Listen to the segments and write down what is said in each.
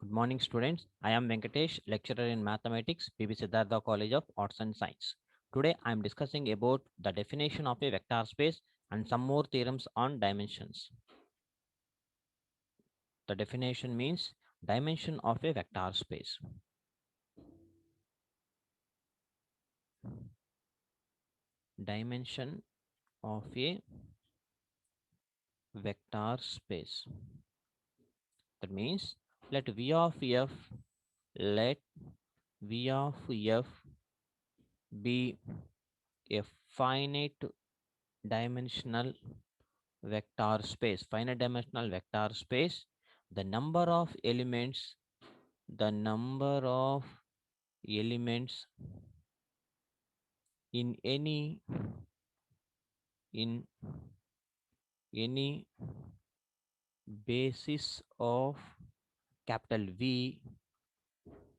Good morning, students. I am Venkatesh, lecturer in mathematics, PB Siddhartha College of Arts and Science. Today, I am discussing about the definition of a vector space and some more theorems on dimensions. The definition means dimension of a vector space. Dimension of a vector space. That means let V of F, let V of F be a finite dimensional vector space, finite dimensional vector space. The number of elements, the number of elements in in any basis of capital V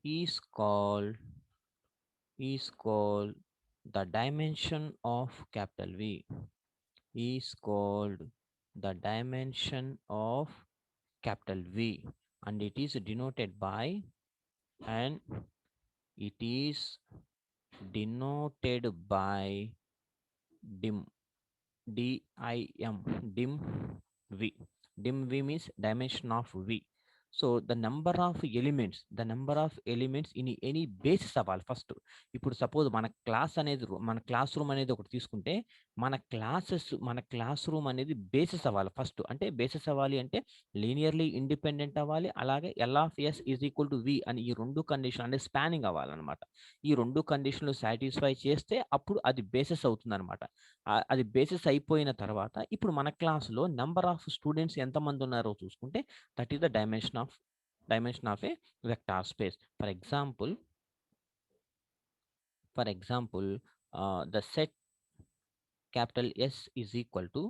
is called the dimension of capital V is called the dimension of capital V, and it is denoted by, and it is denoted by dim, dim, dim v. Dim v means dimension of v. So the number of elements in any basis అవ్వాలి first. ఇప్పుడు suppose మన class room అనేది ఒకటి తీసుకుంటే మన class room అనేది basis అవ్వాలి first. అంటే బేసిస్ అవ్వాలి అంటే లీనియర్లీ ఇండిపెండెంట్ అవ్వాలి, అలాగే L of S is equal to V అని ఈ రెండు కండిషన్ అంటే స్పానింగ్ అవ్వాలన్నమాట. ఈ రెండు కండిషన్లు సాటిస్ఫై చేస్తే అప్పుడు అది బేసిస్ అవుతుంది అనమాట. అది బేసిస్ అయిపోయిన తర్వాత ఇప్పుడు మన క్లాస్లో నెంబర్ ఆఫ్ స్టూడెంట్స్ ఎంతమంది ఉన్నారో చూసుకుంటే that is the dimension of a vector space. For example the set capital S is equal to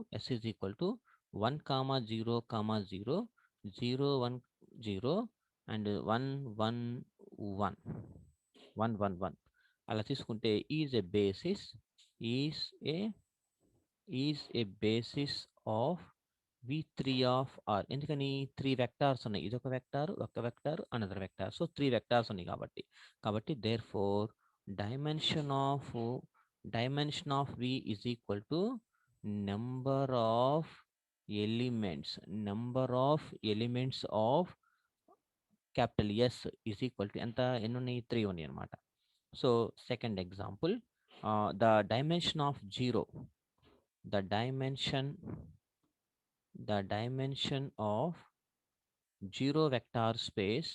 1 comma 0 comma 0 0 1 0 and 1 1 1 1 1 1 అలా తీసుకుంటే is a basis of v3 of r. ఎందుకని 3 వెక్టార్స్ ఉన్నాయి, ఇది ఒక vector another vector. So 3 vectors ఉన్నాయి కాబట్టి therefore dimension of dimension of v is equal to number of elements of capital S is equal to ఎంత ఎన్ని ఉన్నాయి, 3 ఉన్నాయి అనమాట. So second example, the dimension of 0, the dimension of 0 vector space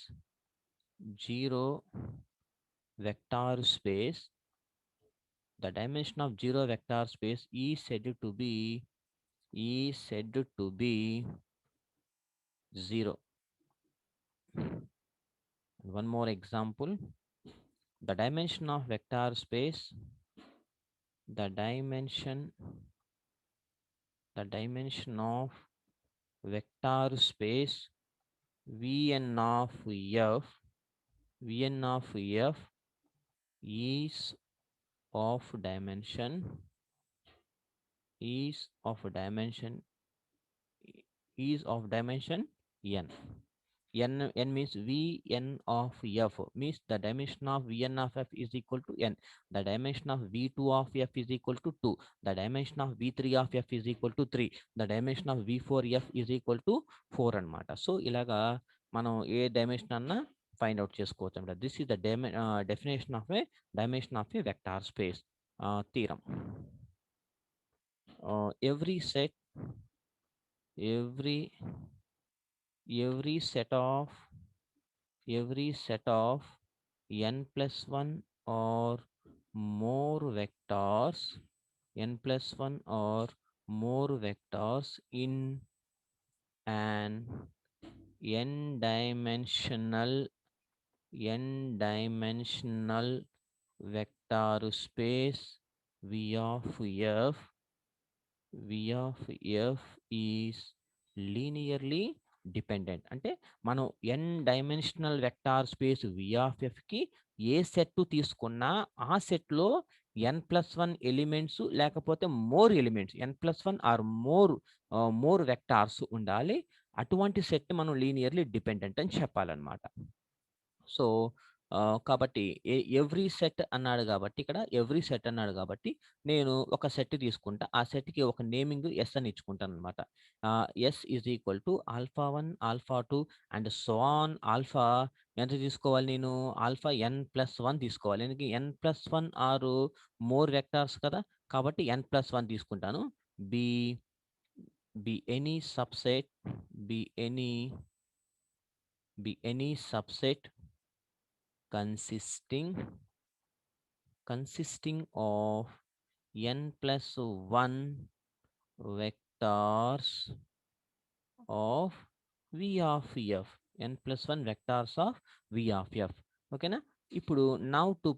the dimension of 0 vector space is said to be 0. And one more example, the dimension of vector space the dimension of vector space Vn of f is of dimension n. N means Vn of f means the dimension of Vn of f is equal to n. The dimension of V2 of f is equal to 2. The dimension of V3 of f is equal to 3. The dimension of V4 f is equal to 4 అనమాట. So ఇలాగా మనం ఏ dimension అన్నా find out చేసుకోవచ్చు అనమాట. This is the definition of A dimension of a vector space theorem. Every set of n plus 1 or more vectors in an n dimensional vector space v of f is linearly dependent. అంటే మనం n dimensional vector space v of f కి ఏ set తీసుకున్నా ఆ సెట్లో n+1 elements లేకపోతే more elements n+1 or more vectors ఉండాలి. అటువంటి set మనం లీనియర్లీ డిపెండెంట్ అని చెప్పాలన్నమాట. సో, కాబట్టి ఎవ్రీ సెట్ అన్నాడు గాబట్టి ఇక్కడ ఎవ్రీ సెట్ అన్నాడు గాబట్టి, నేను ఒక సెట్ తీసుకుంటా. ఆ సెట్‌కి ఒక నేమింగ్ ఎస్ అని ఇచ్చుకుంటాననమాట. S is equal to alpha 1, alpha 2 and so on alpha ఎంత తీసుకోవాలి నేను? ఆల్ఫా n+1 తీసుకోవాలి. ఎందుకు n+1 ఆర్ మోర్ వెక్టార్స్ కదా! కాబట్టి n+1 తీసుకుంటాను. Be be any subset be any any subset consisting of n plus 1 vectors of v of f. n plus 1 vectors of v of f. ఓకేనా? ఇప్పుడు now to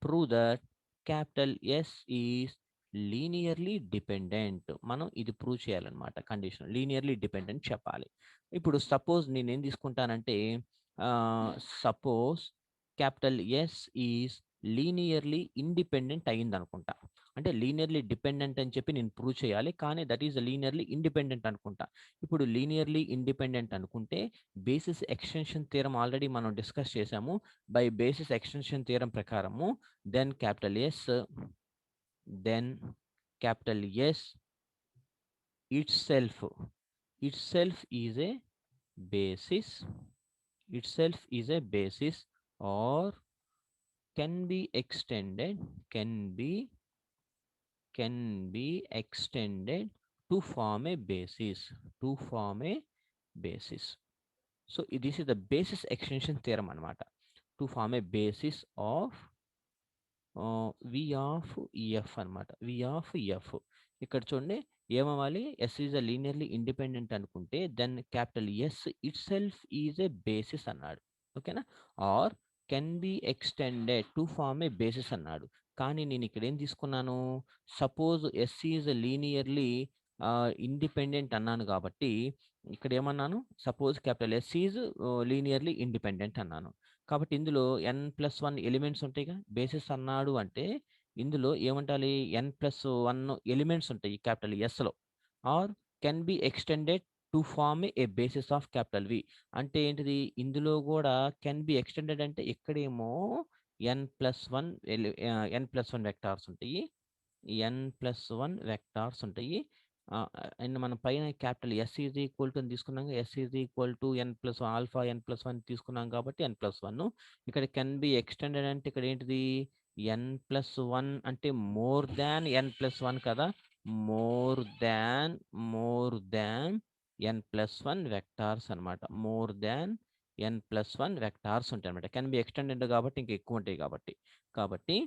prove that capital S is linearly dependent. మనం ఇది prove చేయాలన్నమాట. Condition linearly dependent చెప్పాలి. ఇప్పుడు suppose నేనేం తీసుకుంటానంటే suppose capital S is linearly independent అయిందనుకుంటా. అంటే లీనియర్లీ డిపెండెంట్ అని చెప్పి నేను ప్రూవ్ చేయాలి. కానీ దట్ ఈస్ లీనియర్లీ ఇండిపెండెంట్ అనుకుంటా. ఇప్పుడు లీనియర్లీ ఇండిపెండెంట్ అనుకుంటే బేసిస్ ఎక్స్టెన్షన్ థియరం ఆల్రెడీ మనం డిస్కస్ చేసాము. బై బేసిస్ ఎక్స్టెన్షన్ థియరం ప్రకారము then capital S then capital S itself is a basis or can be extended can be extended to form a basis so this is the basis extension theorem anamata to form a basis of V of F అనమాట. V of F. ఇక్కడ చూడండి ఏమవ్వాలి? S is a linearly independent అనుకుంటే then capital S itself is a basis అన్నాడు. ఓకేనా? Or can be extended to form a basis అన్నాడు. కానీ నేను ఇక్కడ ఏం తీసుకున్నాను? Suppose S is linearly independent అన్నాను కాబట్టి ఇక్కడ ఏమన్నాను? Suppose capital S is linearly independent అన్నాను. కాబట్టి ఇందులో n+1 ఎలిమెంట్స్ ఉంటాయిగా. బేసిస్ అన్నాడు అంటే ఇందులో ఏముంటాలి? n+1 ఎలిమెంట్స్ ఉంటాయి క్యాపిటల్ ఎస్‌లో. Or can be extended to form a basis of capital V. అంటే ఏంటిది? ఇందులో గూడా కెన్ బి ఎక్స్టెండెడ్ అంటే ఇక్కడేమో n+1 వెక్టార్స్ ఉంటాయి. n+1 వెక్టార్స్ ఉంటాయి. అండ్ మనం పైన capital S is equal to అని తీసుకున్నాం. S is equal to n+1 alpha n+1 తీసుకున్నాం కాబట్టి n+1. ఇక్కడ కెన్ బి ఎక్స్టెండెడ్ అంటే ఇక్కడ ఏంటిది? n+1 అంటే మోర్ దాన్ n+1 కదా! మోర్ దాన్ n+1 వెక్టార్స్ అనమాట. మోర్ దాన్ n+1 వెక్టార్స్ ఉంటాయన్నమాట. కెన్ బి ఎక్స్టెండెడ్ కాబట్టి ఇంకా ఎక్కువ ఉంటాయి కాబట్టి. కాబట్టి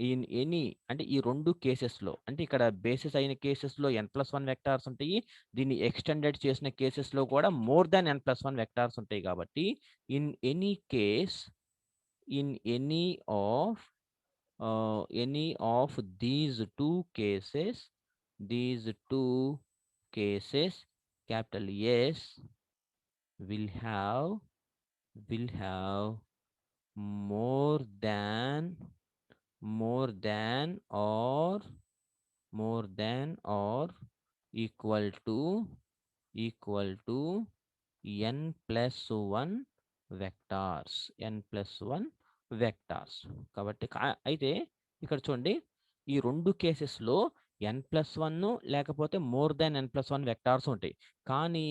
ఇన్ ఎనీ అంటే ఈ 2 కేసెస్‌లో అంటే ఇక్కడ బేసిస్ అయిన కేసెస్‌లో n+1 వెక్టార్స్ ఉంటాయి. దీన్ని ఎక్స్టెండెడ్ చేసిన కేసెస్‌లో కూడా మోర్ థాన్ n+1 వెక్టార్స్ ఉంటాయి కాబట్టి in any case in any of cases these 2 cases capital S will have will have more than more than or more than or equal to n plus 1 vectors కాబట్టి అయితే ఇక్కడ చూడండి ఈ 2 కేసెస్‌లో n+1 లేకపోతే more than n+1 vectors ఉంటాయి. కానీ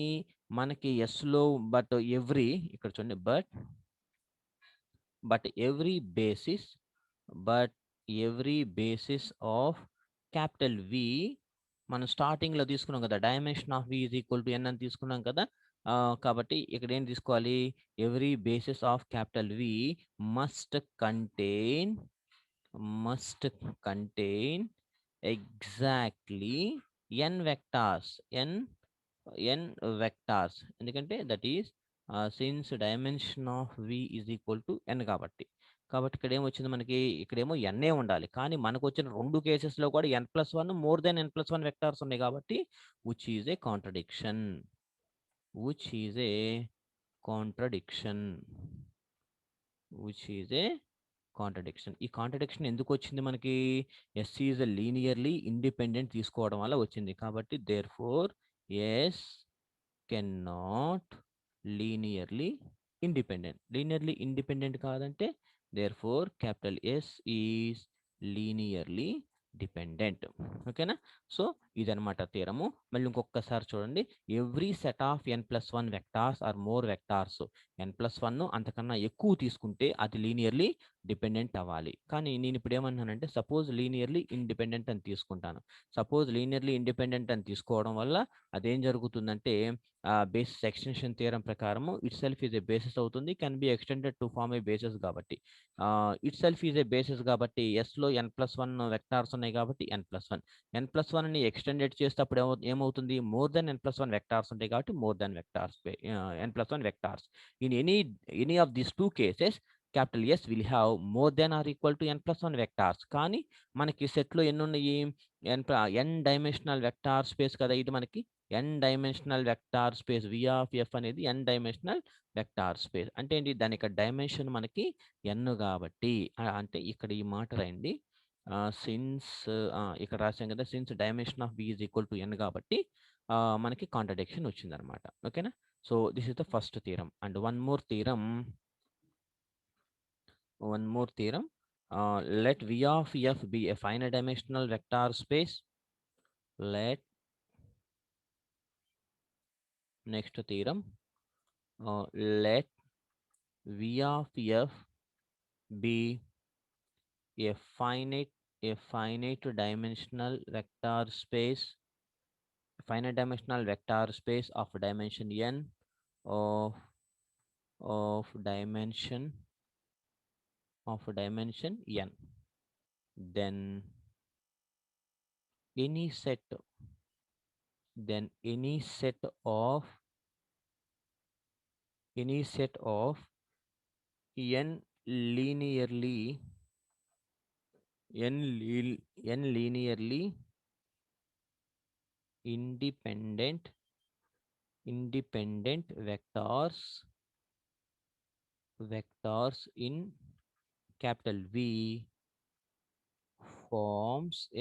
మనకి యెస్‌లో ఇక్కడ చూడండి but every basis but every basis of capital V మనం స్టార్టింగ్‌లో తీసుకున్నాం కదా! Dimension of V is equal to n అని తీసుకున్నాం కదా! కాబట్టి ఇక్కడ ఏం తీసుకోవాలి? Every basis of capital V must contain must contain exactly n vectors n vectors ఎందుకంటే that is since dimension of V is equal to n కాబట్టి. కాబట్టి ఇక్కడ ఏమొచ్చింది మనకి? ఇక్కడేమో n ఉండాలి. కానీ మనకొచ్చిన 2 కేసెస్‌లో కూడా n+1 more than n+1 vectors ఉన్నాయి కాబట్టి which is a contradiction. Which is a contradiction. Which is a contradiction. ఈ కాంట్రడిక్షన్ ఎందుకు వచ్చింది మనకి? ఎస్ ఈజ్ లీనియర్లీ ఇండిపెండెంట్ తీసుకోవడం వల్ల వచ్చింది. కాబట్టి therefore S can not linearly independent. Linearly independent కాదంటే therefore capital S is linearly dependent. ఓకేనా? సో ఇదనమాట థీరము. మళ్ళీ ఇంకొకసారి చూడండి. Every set of n plus one vectors or more vectors, n plus one అంతకన్నా ఎక్కువ తీసుకుంటే అది లీనియర్లీ డిపెండెంట్ అవ్వాలి. కానీ నేను ఇప్పుడు ఏమన్నానంటే సపోజ్ లీనియర్లీ ఇండిపెండెంట్ అని తీసుకుంటాను. సపోజ్ లీనియర్లీ ఇండిపెండెంట్ అని తీసుకోవడం వల్ల అదేం జరుగుతుందంటే బేసిస్ ఎక్స్టెన్షన్ థియరం ప్రకారము itself is a basis అవుతుంది, can be extended to form a basis. కాబట్టి itself is a basis కాబట్టి ఎస్లో ఎన్ ప్లస్ వన్ వెక్టార్స్ ఉన్నాయి కాబట్టి n plus one. N plus వన్ని ఎక్స్టెండెడ్ చేసేటప్పుడు ఏమవుతుంది? More than n plus one vectors ఉంటాయి కాబట్టి more than vectors, n plus one vectors. In any of these two cases capital S will have more than or equal to n plus one vectors. కానీ మనకి సెట్లో ఎన్ని ఉన్నాయి? ఎన్ dimensional vector space కదా ఇది మనకి. N dimensional vector space V of F అనేది n dimensional vector space. అంటే ఏంటి? దాని యొక్క డైమెన్షన్ మనకి ఎన్ కాబట్టి అంటే ఇక్కడ ఈ మాట రాయండి. సిన్స్ ఇక్కడ రాసాం కదా, since dimension of B is equal to n కాబట్టి మనకి కాంట్రడిక్షన్ వచ్చిందనమాట. ఓకేనా? So this is the first theorem. And one more theorem. Let V of F be a finite dimensional vector space. Let next theorem. Let V of F be a finite dimensional vector space, finite dimensional vector space of dimension n of dimension n. Then any set of n linearly independent vectors in capital V forms a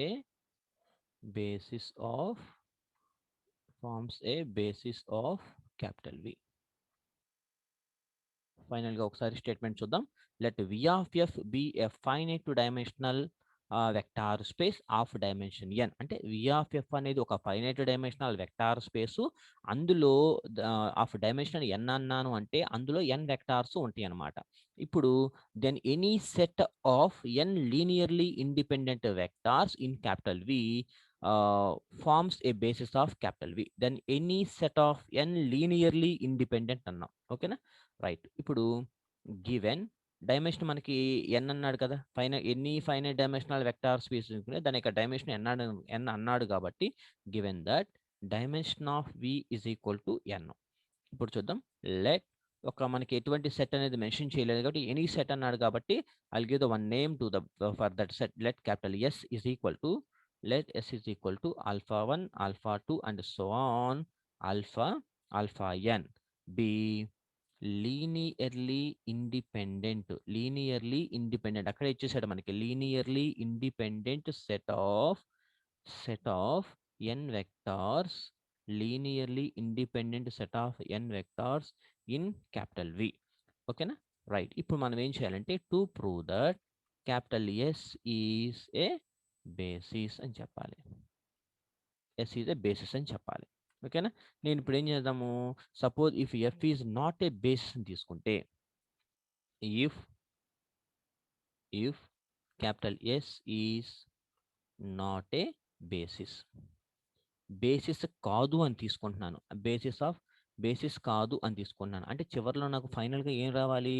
basis of capital V. Final గా ఒకసారి statement చూద్దాం. Let V of F be a finite dimensional vector space of dimension n. అంటే V of F అనేది ఒక finite dimensional vector space. అందులో of dimension n అన్నాను అంటే అందులో ఎన్ వెక్టార్స్ ఉంటాయి అన్నమాట. ఇప్పుడు then any set of n linearly independent vectors in capital V forms a basis of capital V. Then any set of n linearly independent అన్నాం. ఓకేనా? Right. ఇప్పుడు గివెన్ డైమెన్షన్ మనకి ఎన్ అన్నాడు కదా, ఎన్ని ఫైనైట్ డైమెన్షనల్ వెక్టార్ స్పేస్ దాని యొక్క dimension n అన్నాడు కాబట్టి given that dimension of V is equal to n. ఇప్పుడు చూద్దాం. లెట్ మనకి ఎటువంటి సెట్ అనేది మెన్షన్ చేయలేదు కాబట్టి ఎనీ సెట్ అన్నాడు కాబట్టి I give the one name to the for that set. Let capital S is equal to alpha 1 alpha 2 and so on alpha n be linearly independent అక్కడ ఇచ్చేసాడు మనకి. Linearly independent set of n vectors, linearly independent set of n vectors in capital V. ఓకేనా? Right. ఇప్పుడు మనం ఏం చేయాలంటే to prove that capital S is a basis అని చెప్పాలి. ఎస్ ఈజ్ ఏ బేసిస్ అని చెప్పాలి. ఓకేనా? నేను ఇప్పుడు ఏం చేద్దాము? Suppose if F is not a basis అని తీసుకుంటే, if capital S is not a basis కాదు అని తీసుకుంటున్నాను. బేసిస్ కాదు అని తీసుకున్నాను అంటే చివరిలో నాకు ఫైనల్గా ఏం రావాలి?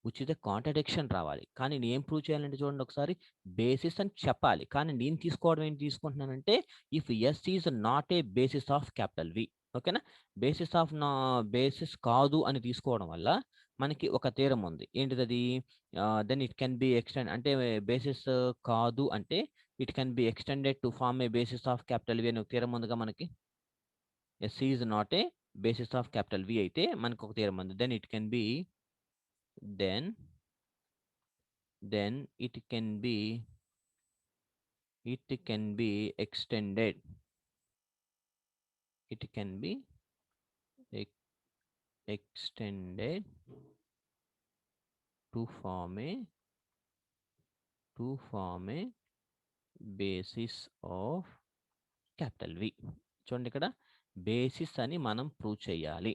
ఉచిత కాంట్రడిక్షన్ రావాలి. కానీ నేను ఏం ప్రూవ్ చేయాలంటే చూడండి ఒకసారి, బేసిస్ అని చెప్పాలి. కానీ నేను తీసుకోవడం ఏంటి తీసుకుంటున్నానంటే if S is not a basis of capital V. ఓకేనా? బేసిస్ కాదు అని తీసుకోవడం వల్ల మనకి ఒక థీరం ఉంది. ఏంటిది అది? Then it can be extend. అంటే బేసిస్ కాదు అంటే it can be extended to form a basis of capital V అని ఒక థీరం ఉందిగా మనకి. S is not a basis of capital V అయితే మనకు ఒక థీరం ఉంది. Then then it can be extended. It can be ex- extended to form a to form a basis of capital వి. చూడండి ఇక్కడ బేసిస్ అని మనం ప్రూవ్ చేయాలి.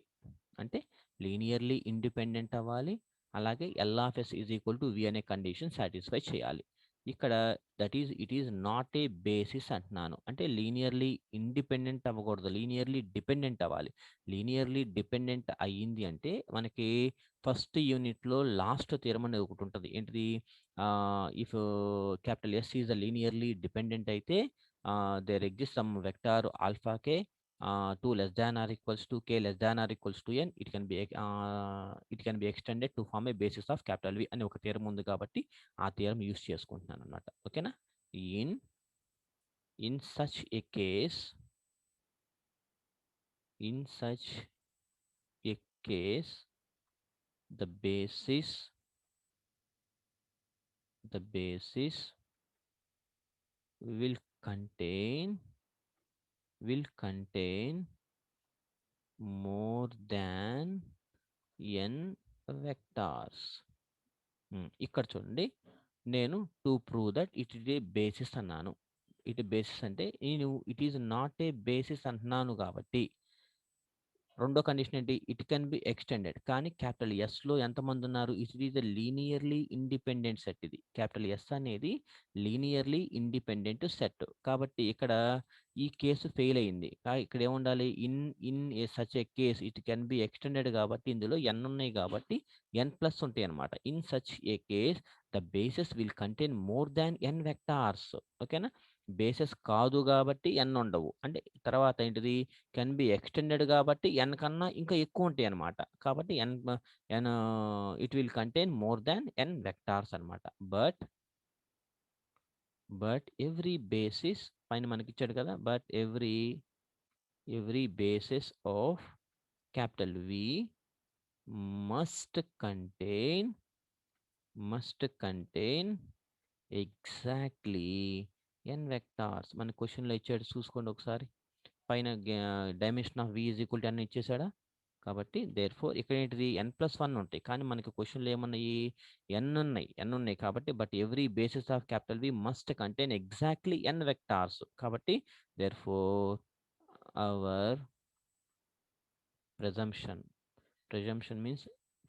అంటే లీనియర్లీ ఇండిపెండెంట్ అవ్వాలి. అలాగే L of S is equal to V అనే condition satisfy చేయాలి. ఇక్కడ it is not a basis అంటున్నాను. అంటే లీనియర్లీ ఇండిపెండెంట్ అవ్వకూడదు, లీనియర్లీ డిపెండెంట్ అవ్వాలి. లీనియర్లీ డిపెండెంట్ అయ్యింది అంటే మనకి ఫస్ట్ యూనిట్లో లాస్ట్ థియరం అనేది ఒకటి ఉంటుంది. ఏంటిది? If capital S is a linearly dependent అయితే there exists some vector alpha k 2 less than or equals to k less than or equals to n. It can be extended to form a basis of capital V అని ఒక theorem ఉంది కాబట్టి ఆ theorem use చేసుకుంటున్నాను అనమాట. ఓకేనా? In in such a case in such a case the basis the basis will contain more than n vectors. ఇక్కడ చూడండి, నేను to prove that it is a basis అన్నాను. ఇట్ బేసిస్ అంటే నేను it is not a basis అంటున్నాను కాబట్టి రెండో condition ఏంటి? It can be extended. కానీ క్యాపిటల్ ఎస్లో ఎంతమంది ఉన్నారు? It is a linearly independent set. ఇది క్యాపిటల్ ఎస్ అనేది లీనియర్లీ ఇండిపెండెంట్ సెట్. కాబట్టి ఇక్కడ ఈ కేసు ఫెయిల్ అయింది. ఇక్కడ ఏముండాలి? In a such a case it can be extended కాబట్టి ఇందులో ఎన్ ఉన్నాయి కాబట్టి ఎన్ ప్లస్ ఉంటాయి అనమాట. In such a case the basis will contain more than n vectors. ఓకేనా? బేసిస్ కాదు కాబట్టి ఎన్ ఉండవు. అంటే తర్వాత ఏంటిది? కెన్ బి ఎక్స్టెండెడ్ కాబట్టి ఎన్ కన్నా ఇంకా ఎక్కువ ఉంటాయి అనమాట. కాబట్టి n it will contain more than n vectors అనమాట. బట్ ఎవ్రీ బేసిస్ పైన మనకి ఇచ్చాడు కదా, but every basis of capital V must contain exactly n vectors. మన క్వశ్చన్లో ఇచ్చాడు, చూసుకోండి ఒకసారి. పైన dimension of V is equal to n ఇచ్చేసాడా? కాబట్టి దేర్ ఫోర్ ఇక్కడ ఏంటిది? n+1 ఉంటాయి. కానీ మనకి క్వశ్చన్లు ఏమన్నాయి? ఎన్ ఉన్నాయి కాబట్టి but every basis of capital V must contain exactly n vectors. కాబట్టి therefore our presumption means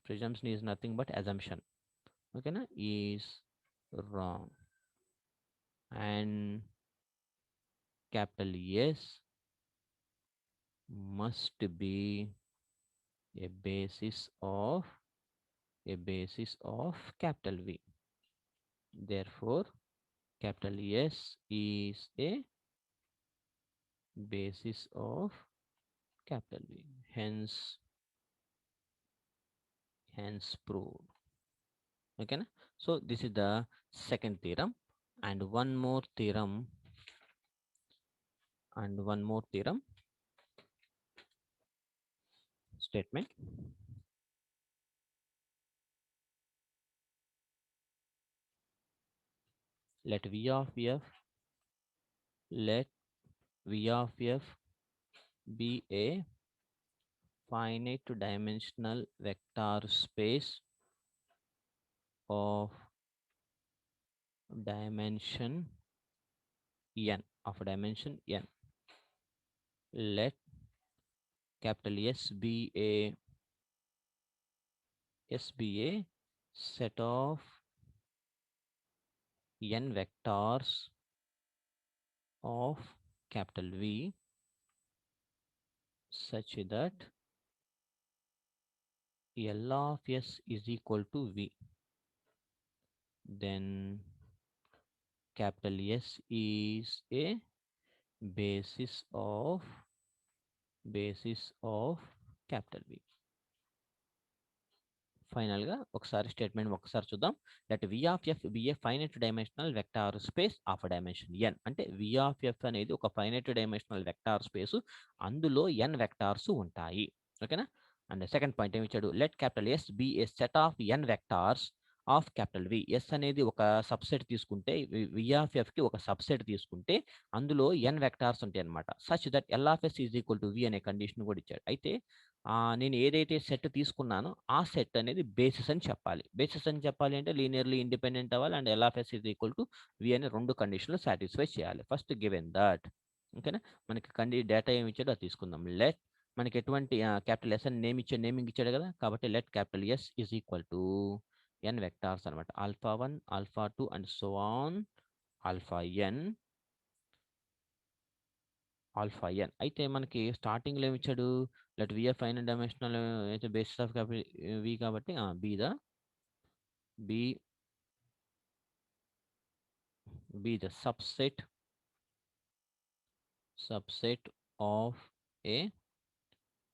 presumption is nothing but assumption. ఓకేనా? Is wrong and capital S must be a basis of capital V. Therefore, capital S is a basis of capital V. Hence proved. Okay. So this is the second theorem, and one more theorem statement. Let V of F be a finite dimensional vector space of dimension n. Let capital S be a set of n vectors of capital V such that L of S is equal to V. Then capital S is a basis of capital V. Final గా ఒకసారి statement ఒకసారి చూద్దాం. That V of F be a finite dimensional vector space of dimension n. అంటే V of F అనేది ఒక finite dimensional vector space, అందులో n vectors ఉంటాయి. ఓకేనా? అండ్ సెకండ్ పాయింట్ ఏమి ఇచ్చాడు? Let capital S be a set of n vectors of capital V. S అనేది ఒక సబ్సెట్ తీసుకుంటే వి ఆఫ్ ఎఫ్‌కి ఒక సబ్సెట్ తీసుకుంటే అందులో n వెక్టార్స్ ఉంటాయన్నమాట. Such that L of S is equal to V అనే కండిషన్ కూడా ఇచ్చాడు. అయితే నేను ఏదైతే సెట్ తీసుకున్నానో ఆ సెట్ అనేది బేసిస్ అని చెప్పాలి. బేసిస్ అని చెప్పాలి అంటే లీనియర్‌లీ ఇండిపెండెంట్ అవ్వాలి and L of S is equal to V అనే 2 కండిషన్‌లు సాటిస్ఫై చేయాలి. ఫస్ట్ గివెన్ దట్ ఓకేనా. మనకి డేటా ఏమి ఇచ్చాడో అది తీసుకుందాం. మనకి ఎటువంటి క్యాపిటల్ ఎస్ అని నేమింగ్ ఇచ్చాడు కదా! కాబట్టి let capital S is equal to n vectors అనమాట. Alpha 1, alpha 2 and so on alpha n, alpha n. అయితే మనకి స్టార్టింగ్‌లో ఏమిచ్చాడు? Let V a final dimensional అయితే బేసిస్ ఆఫ్ వి కాబట్టి B be the subset of a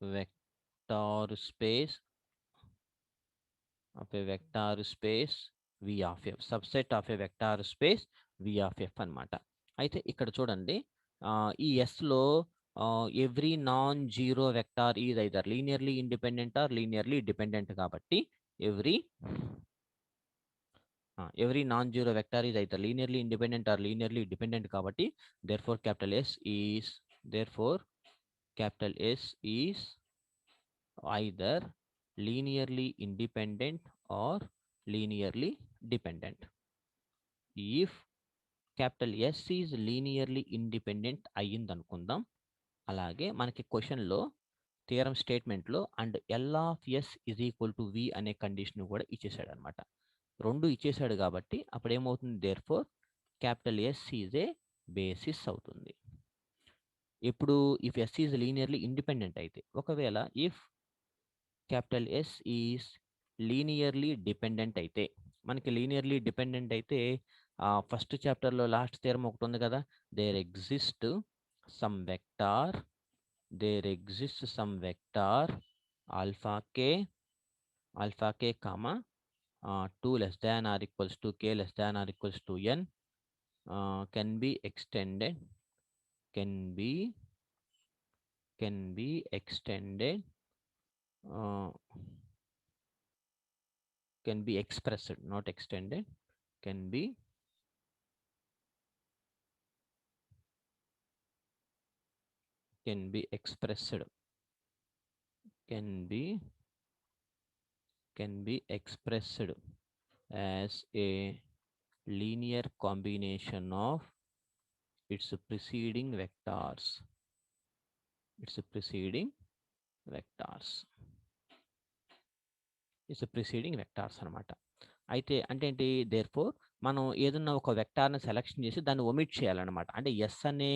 vector space V of f. Subset of a vector space V of f అనమాట. అయితే ఇక్కడ చూడండి ఈ Sలో every non zero vector is either linearly independent or linearly dependent కాబట్టి every every non zero vector is either linearly independent or linearly dependent కాబట్టి therefore capital S is therefore capital S is either linearly independent or linearly dependent. If capital S is linearly independent అయ్యిందనుకుందాం. అలాగే మనకి క్వెషన్‌లో theorem స్టేట్మెంట్‌లో and L of S is equal to V అనే condition కూడా ఇచ్చేసాడనమాట. 2 ఇచ్చేసాడు కాబట్టి అప్పుడేమవుతుంది therefore capital S is a basis అవుతుంది. ఇప్పుడు if S is linearly independent అయితే ఒకవేళ if capital S is linearly dependent అయితే మనకి లీనియర్లీ డిపెండెంట్ అయితే ఫస్ట్ చాప్టర్లో లాస్ట్ థియరమ్ ఒకటి ఉంది కదా. There exist some vector there exist some vector alpha k comma 2 less than or equals to k less than or equals to n can be extended can be can be extended can be expressed, not extended, can be expressed, can be expressed as a linear combination of its preceding vectors. Its preceding vectors. Its preceding vectors అనమాట. అయితే అంటే ఏంటి therefore మనం ఏదన్నా ఒక వెక్టార్‌ని selection చేసి దాన్ని omit చేయాలన్నమాట. అంటే ఎస్ అనే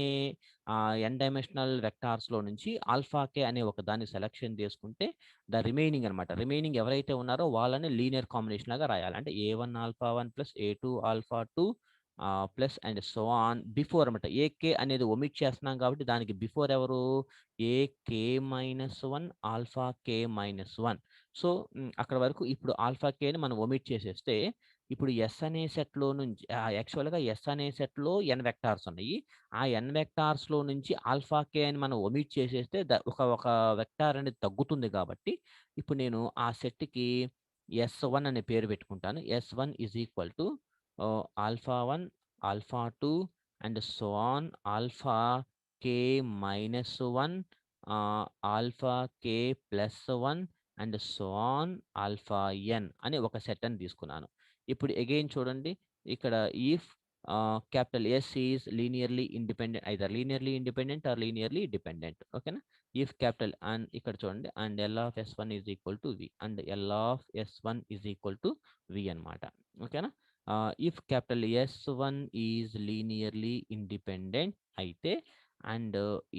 ఎన్ డైమెన్షనల్ వెక్టార్స్‌లో నుంచి ఆల్ఫా కే అనే ఒక దాన్ని సెలక్షన్ చేసుకుంటే ద రిమైనింగ్ అనమాట. రిమైనింగ్ ఎవరైతే ఉన్నారో వాళ్ళని లీనియర్ కాంబినేషన్ లాగా రాయాలి. అంటే ఏ1 ఆల్ఫా 1 ప్లస్ ఏ2 alpha 2 plus and so on before అనమాట. ఏకే అనేది ఒమిట్ చేస్తున్నాం కాబట్టి దానికి బిఫోర్ ఎవరు a k minus 1 alpha k minus 1. So, అక్కడ వరకు ఇప్పుడు ఆల్ఫా కేని మనం ఒమిట్ చేసేస్తే, ఇప్పుడు ఎస్ అనే సెట్‌లో నుంచి యాక్చువల్‌గా ఎస్ అనే సెట్‌లో ఎన్ వెక్టార్స్ ఉన్నాయి. ఆ ఎన్ వెక్టార్స్‌లో నుంచి ఆల్ఫా కే అని మనం ఒమిట్ చేసేస్తే ఒక వెక్టార్ అనేది తగ్గుతుంది కాబట్టి, ఇప్పుడు నేను ఆ సెట్‌కి ఎస్1 అనే పేరు పెట్టుకుంటాను. ఎస్1 is equal to alpha 1, alpha 2 and so on alpha k minus 1, alpha k plus 1 and so on alpha n అని ఒక సెట్ అని తీసుకున్నాను. ఇప్పుడు అగైన్ చూడండి ఇక్కడ if capital S is linearly independent either linearly independent or linearly dependent ఓకేనా. If capital and ఇక్కడ చూడండి and L of S one is equal to V and L of S one is equal to V అనమాట. ఓకేనా. If capital S one is linearly independent అయితే and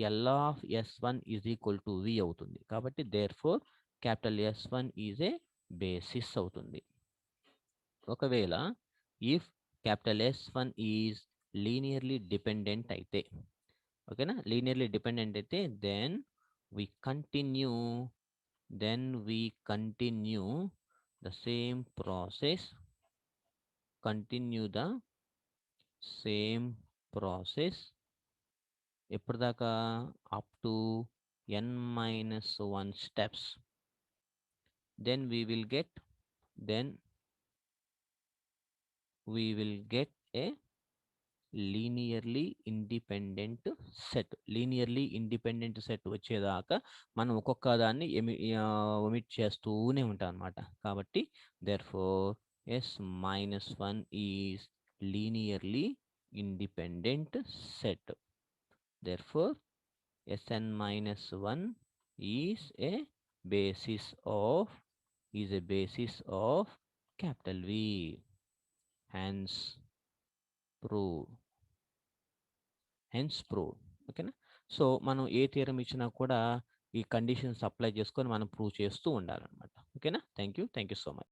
L of S one is equal to V అవుతుంది. కాబట్టి therefore capital S one is a basis అవుతుంది. ఒకవేళ if capital S one is linearly dependent అయితే ఓకేనా, linearly dependent అయితే we continue we continue the same process continue the same process ఎప్పటిదాకా up to n minus 1 steps then we will get then we will get a linearly independent set వచ్చేదాకా మనం ఒక్కొక్క దాన్ని omit చేస్తూనే ఉంటాం అనమాట. కాబట్టి therefore S minus one is linearly independent set. Therefore Sn minus 1 is a basis of capital V. Hence prove. Hence prove. ఓకేనా. So మనం ఏ థియరం ఇచ్చినా కూడా ఈ కండిషన్స్ అప్లై చేసుకొని మనం ప్రూవ్ చేస్తూ ఉండాలన్నమాట. ఓకేనా. Thank you so much.